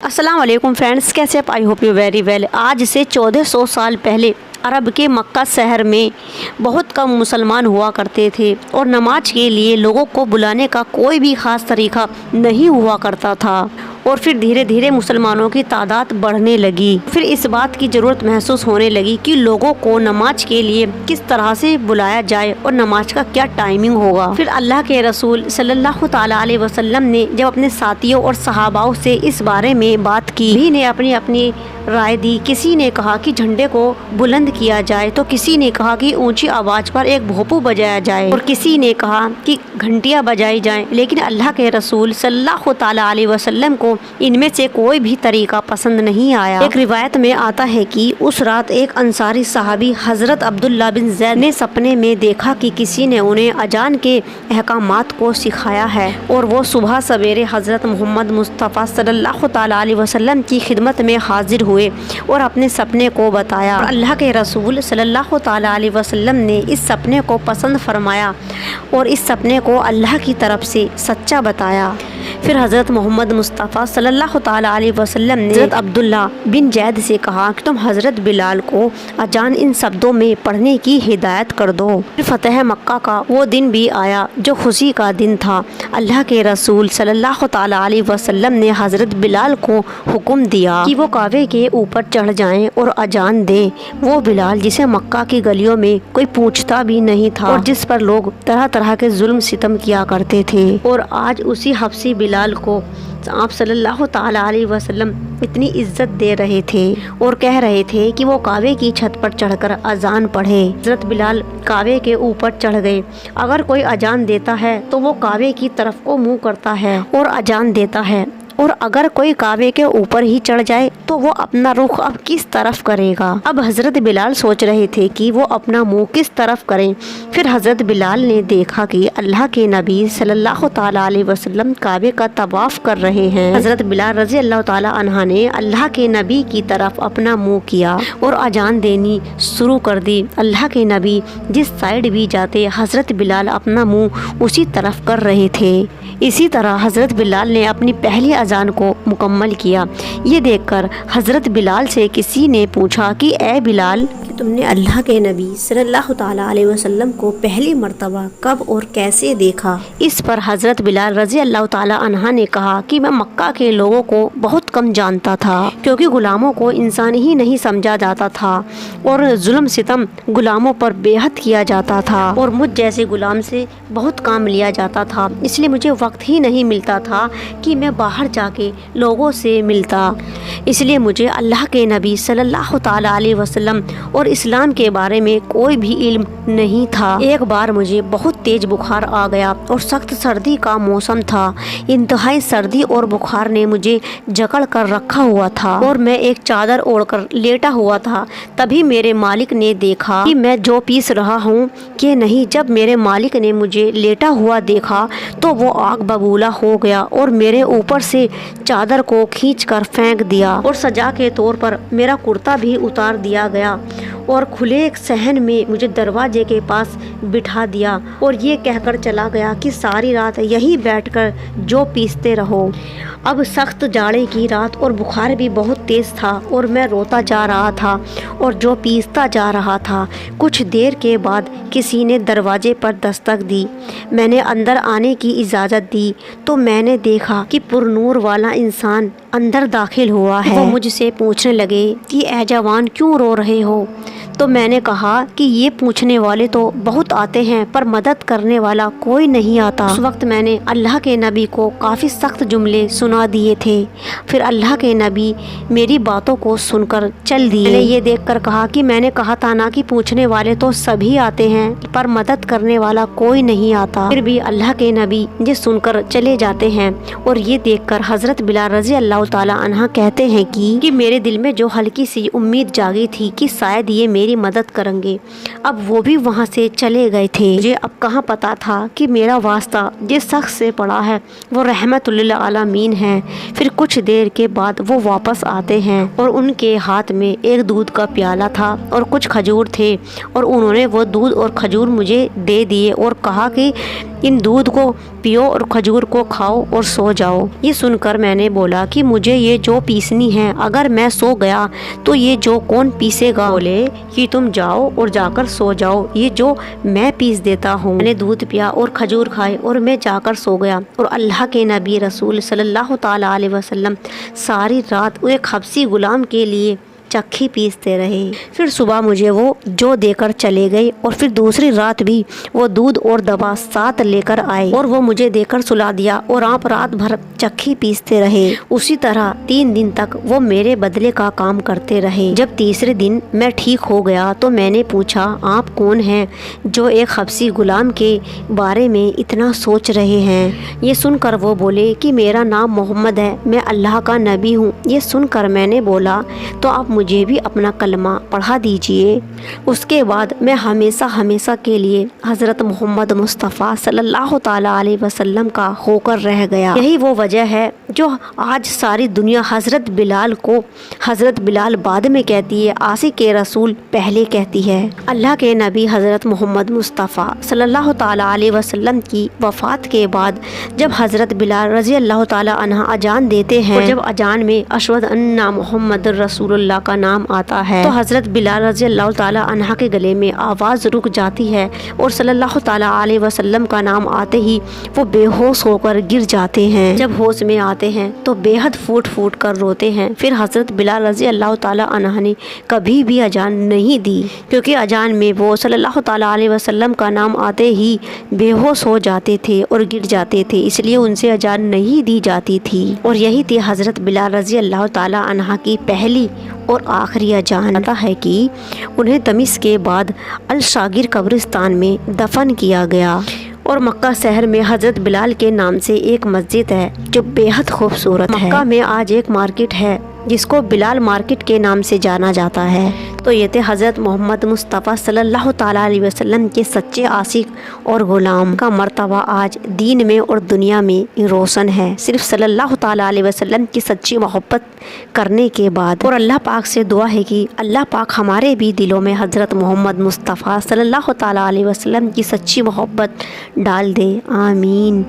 अस्सलाम वालेकुम फ्रेंड्स, कैसे आप? I hope you very well. आज से 1400 साल पहले अरब के मक्का शहर में बहुत कम मुसलमान हुआ करते थे और नमाज के लिए लोगों को बुलाने का कोई भी ख़ास तरीका नहीं हुआ करता था। और फिर धीरे धीरे मुसलमानों की तादाद बढ़ने लगी। फिर इस बात की ज़रूरत महसूस होने लगी कि लोगों को नमाज के लिए किस तरह से बुलाया जाए और नमाज का क्या टाइमिंग होगा। फिर अल्लाह के रसूल सल्लल्लाहु ताला अलैहि वसल्लम ने जब अपने साथियों और सहाबाओं से इस बारे में बात की, भी ने अपनी अपनी राय दी। किसी ने कहा कि झंडे को बुलंद किया जाए, तो किसी ने कहा कि ऊंची आवाज़ पर एक भोपू बजाया जाए, और किसी ने कहा कि घंटियाँ बजाई जाएं। लेकिन अल्लाह के रसूल सल्लल्लाहु ताला अलैहि वसल्लम को इनमें से कोई भी तरीका पसंद नहीं आया। एक रिवायत में आता है कि उस रात एक अंसारी सहाबी हजरत अब्दुल्ला बिन ज़ैद ने सपने में देखा कि किसी ने उन्हें अजान के अहकामात को सिखाया है, और वो सुबह सवेरे हजरत मोहम्मद मुस्तफ़ा सल्लल्लाहु ताला अलैहि वसल्लम की खिदमत में हाजिर हुए और अपने सपने को बताया। और अल्लाह के रसूल सल्लल्लाहु ताला अलैहि वसल्लम ने इस सपने को पसंद फरमाया और इस सपने को अल्लाह की तरफ से सच्चा बताया। फिर हज़रत मोहम्मद मुस्तफ़ा सल्लल्लाहु ताला अलैहि वसल्लम ने हज़रत अब्दुल्ला बिन जैद से कहा कि तुम हज़रत बिलाल को अजान इन शब्दों में पढ़ने की हिदायत कर दो। फिर फतह मक्का का वो दिन भी आया जो खुशी का दिन था। अल्लाह के रसूल सल्लल्लाहु ताला अलैहि वसल्लम ने हज़रत बिलाल को हुक्म दिया कि वो काबे के ऊपर चढ़ जाएं और अजान दें। वो बिलाल जिसे मक्का की गलियों में कोई पूछता भी नहीं था और जिस पर लोग तरह तरह के जुल्म सितम किया करते थे, और आज उसी हबसी बिलाल को आप सल्लल्लाहु ताला अलैहि वसल्लम इतनी इज्जत दे रहे थे और कह रहे थे कि वो काबे की छत पर चढ़कर अजान पढ़े। हज़रत बिलाल काबे के ऊपर चढ़ गए। अगर कोई अजान देता है तो वो काबे की तरफ को मुंह करता है और अजान देता है, और अगर कोई काबे के ऊपर ही चढ़ जाए तो वो अपना रुख अब किस तरफ करेगा। अब हज़रत बिलाल सोच रहे थे कि वो अपना मुंह किस तरफ करें। फिर हज़रत बिलाल ने देखा कि अल्लाह के नबी सल्लल्लाहु ताला अलैहि वसल्लम काबे का तवाफ कर रहे हैं। हज़रत बिलाल रज़ी अल्लाह ताला अन्हा ने अल्लाह के नबी की तरफ अपना मुंह किया और अजान देनी शुरू कर दी। अल्लाह के नबी जिस साइड भी जाते हज़रत बिलाल अपना मुँह उसी तरफ कर रहे थे। इसी तरह हज़रत बिलाल ने अपनी पहली अजान को मुकम्मल किया। ये देखकर हज़रत बिलाल से किसी ने पूछा कि ए बिलाल, तुमने अल्लाह के नबी सल्लल्लाहु ताला अलैहि वसल्लम को पहली मर्तबा कब और कैसे देखा? इस पर हज़रत बिलाल रज़ी अल्लाह ताला अन्हा ने कहा कि मैं मक्का के लोगों को बहुत कम जानता था, क्योंकि गुलामों को इंसान ही नहीं समझा जाता था और जुल्म सितम गुलामों पर बेहद किया जाता था, और मुझ जैसे गुलाम से बहुत काम लिया जाता था। इसलिए मुझे वक्त ही नहीं मिलता था कि मैं बाहर जाके लोगों से मिलता। इसलिए मुझे अल्लाह के नबी सल्लल्लाहु ताला अलैहि वसल्लम और इस्लाम के बारे में कोई भी इल्म नहीं था। एक बार मुझे बहुत तेज बुखार आ गया और सख्त सर्दी का मौसम था। इंतहाई सर्दी और बुखार ने मुझे जकड़ कर रखा हुआ था और मैं एक चादर ओढ़कर लेटा हुआ था। तभी मेरे मालिक ने देखा कि मैं जो पीस रहा हूँ कि नहीं। जब मेरे मालिक ने मुझे लेटा हुआ देखा तो वो आग बबूला हो गया और मेरे ऊपर से चादर को खींचकर फेंक दिया और सजा के तौर पर मेरा कुर्ता भी उतार दिया गया और खुले एक सहन में मुझे दरवाजे के पास बिठा दिया और ये कहकर चला गया कि सारी रात यहीं बैठकर जो पीसते रहो। अब सख्त जाड़े की रात और बुखार भी बहुत तेज़ था और मैं रोता जा रहा था और जो पीसता जा रहा था। कुछ देर के बाद किसी ने दरवाजे पर दस्तक दी। मैंने अंदर आने की इजाज़त दी तो मैंने देखा कि पुरनूर वाला इंसान अंदर दाखिल हुआ है। वो मुझसे पूछने लगे कि ए जवान, क्यों रो रहे हो? तो मैंने कहा कि ये पूछने वाले तो बहुत आते हैं पर मदद करने वाला कोई नहीं आता। उस वक्त मैंने अल्लाह के नबी को काफ़ी सख्त जुमले सुना दिए थे। फिर अल्लाह के नबी मेरी बातों को सुनकर चल दिए। मैंने ये देखकर कहा कि मैंने कहा था ना कि पूछने वाले तो सभी आते हैं पर मदद करने वाला कोई नहीं आता। फिर भी अल्लाह के नबी ये सुनकर चले जाते हैं। और ये देखकर हज़रत बिलाल रज़ी अल्लाह ताला अन्हा कहते हैं कि मेरे दिल में जो हल्की सी उम्मीद जागी थी कि शायद ये मेरी میری مدد کریں گے۔ اب وہ بھی وہاں سے چلے گئے تھے۔ مجھے اب کہاں پتا تھا کہ میرا واسطہ جس شخص سے پڑا ہے وہ رحمت للعالمین ہے۔ پھر کچھ دیر کے بعد وہ واپس آتے ہیں اور ان کے ہاتھ میں ایک دودھ کا پیالہ تھا اور کچھ کھجور تھے، اور انہوں نے وہ دودھ اور کھجور مجھے دے دیے اور کہا کہ ان دودھ کو پیو اور کھجور کو کھاؤ اور سو جاؤ۔ یہ سن کر میں نے بولا کہ مجھے یہ جو پیسنی ہے، اگر میں سو گیا تو یہ جو کون پیسے گا؟ بولے کہ تم جاؤ اور جا کر سو جاؤ، یہ جو میں پیس دیتا ہوں۔ میں نے دودھ پیا اور کھجور کھائے اور میں جا کر سو گیا، اور اللہ کے نبی رسول صلی اللہ تعالیٰ علیہ وسلم ساری رات ایک حبشی غلام کے لیے چکھی پیستے رہے۔ پھر صبح مجھے وہ جو دے کر چلے گئے، اور پھر دوسری رات بھی وہ دودھ اور دوا ساتھ لے کر آئے اور وہ مجھے دے کر سلا دیا، اور آپ رات بھر چکھی پیستے رہے۔ اسی طرح 3 دن تک وہ میرے بدلے کا کام کرتے رہے۔ جب تیسرے دن میں ٹھیک ہو گیا تو میں نے پوچھا آپ کون ہیں جو ایک حبشی غلام کے بارے میں اتنا سوچ رہے ہیں؟ یہ سن کر وہ بولے کہ میرا نام محمد ہے، میں اللہ کا نبی ہوں۔ یہ سن کر میں نے بولا تو آپ مجھے بھی اپنا کلمہ پڑھا دیجئے۔ اس کے بعد میں ہمیشہ ہمیشہ کے لیے حضرت محمد مصطفیٰ صلی اللہ تعالیٰ علیہ وسلم کا ہو کر رہ گیا۔ یہی وہ وجہ ہے جو آج ساری دنیا حضرت بلال کو حضرت بلال بعد میں کہتی ہے، عاشق رسول پہلے کہتی ہے۔ اللہ کے نبی حضرت محمد مصطفیٰ صلی اللہ تعالیٰ علیہ وسلم کی وفات کے بعد جب حضرت بلال رضی اللہ تعالیٰ عنہ اذان دیتے ہیں، اور جب اذان میں اشہد ان محمد رسول اللہ کا نام آتا ہے تو حضرت بلال رضی اللہ تعالیٰ عنہ کے گلے میں آواز رک جاتی ہے، اور صلی اللہ تعالیٰ علیہ وسلم کا نام آتے ہی وہ بے ہوش ہو کر گر جاتے ہیں۔ جب ہوش میں آتے ہیں تو بے حد پھوٹ پھوٹ کر روتے ہیں۔ پھر حضرت بلال رضی اللہ تعالیٰ عنہ نے کبھی بھی اذان نہیں دی، کیونکہ اذان میں وہ صلی اللہ تعالیٰ علیہ وسلم کا نام آتے ہی بے ہوش ہو جاتے تھے اور گر جاتے تھے، اس لیے ان سے اذان نہیں دی جاتی تھی۔ اور یہی تھی حضرت بلال رضی اللہ تعالیٰ عنہ کی پہلی اور آخری اذان۔ پتہ ہے کہ انہیں تمیز کے بعد الشاگر قبرستان میں دفن کیا گیا، اور مکہ شہر میں حضرت بلال کے نام سے ایک مسجد ہے جو بے حد خوبصورت ہے۔ مکہ میں آج ایک مارکیٹ ہے جس کو بلال مارکیٹ کے نام سے جانا جاتا ہے۔ تو یہ تھے حضرت محمد مصطفیٰ صلی اللہ تعالیٰ علیہ وسلم کے سچے عاشق اور غلام کا مرتبہ آج دین میں اور دنیا میں روشن ہے، صرف صلی اللہ تعالیٰ علیہ وسلم کی سچی محبت کرنے کے بعد۔ اور اللہ پاک سے دعا ہے کہ اللہ پاک ہمارے بھی دلوں میں حضرت محمد مصطفیٰ صلی اللہ تعالیٰ علیہ وسلم کی سچی محبت ڈال دے، آمین۔